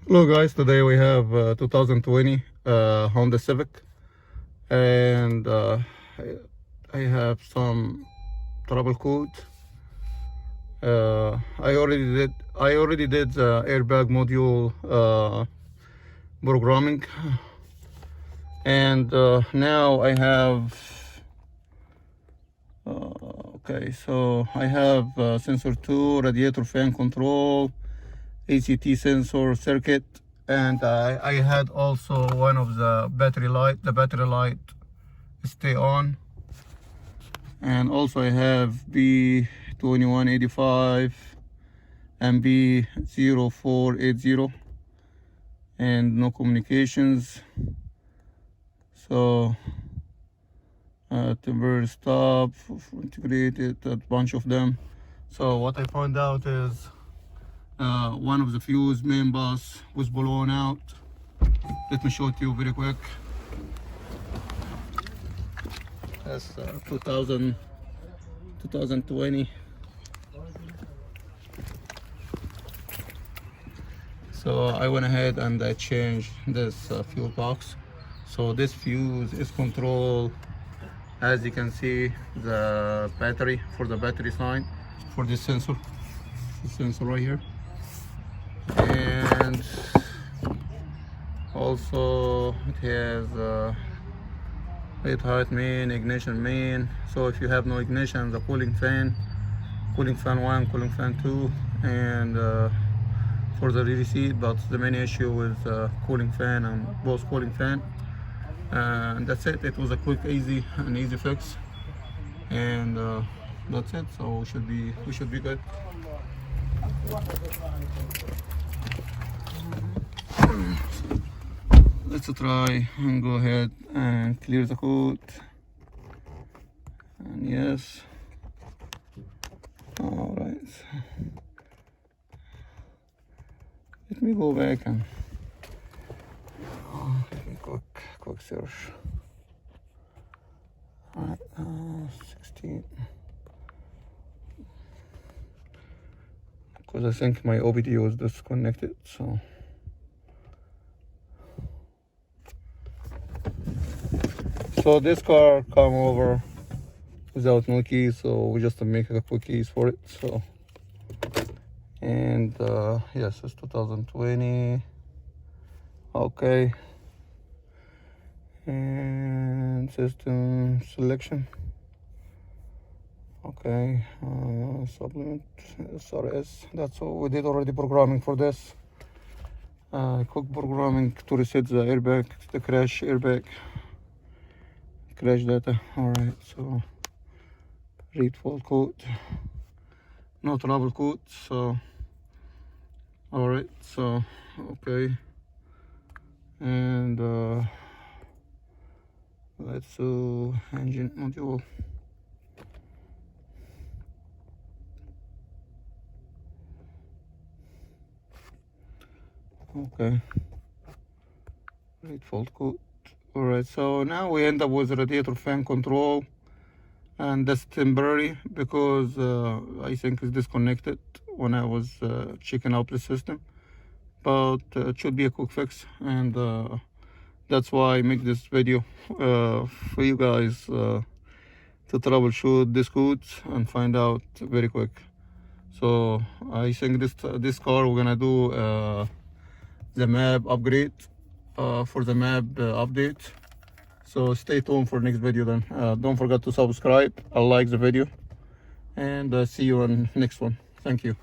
Hello guys, today we have 2020 Honda Civic, and I have some trouble code. I already did the airbag module programming, and now I have okay, so I have sensor 2, radiator fan control, ACT sensor circuit, and I had also one of the battery light. The battery light stay on, and also I have B2185 and B0480, and no communications. So temporary stop, integrated, a bunch of them. So what I found out is one of the fuse main bus was blown out. Let me show it to you very quick. That's 2020. So I went ahead and I changed this fuel box. So this fuse is controlled, as you can see, the battery, for the battery sign for this sensor right here. And also it has rate height main, ignition main. So if you have no ignition, the cooling fan 1, cooling fan 2, and for the rear seat. But the main issue is cooling fan and both cooling fan, and that's it. It was a quick, easy fix, and that's it. So we should be good. Let's try and go ahead and clear the code. And yes. All right. Let me go back and quick search. All right, 16. Because I think my OBD was disconnected, so. So this car come over without no keys, so we just make a quick keys for it. So, and yes, it's 2020. Okay, and system selection. Okay, supplement SRS. That's all we did already. Programming for this. Quick programming to reset the airbag, the crash airbag. Crash data. All right, so read fault code, no trouble code. So all right, so okay, and let's do engine module. Okay, read fault code. All right, so now we end up with radiator fan control, and that's temporary because I think it's disconnected when I was checking out the system, but it should be a quick fix, and that's why I make this video for you guys to troubleshoot this code and find out very quick. So I think this car we're gonna do the map upgrade. For the map update. So stay tuned for next video then. Don't forget to subscribe, like the video, and see you on next one. Thank you.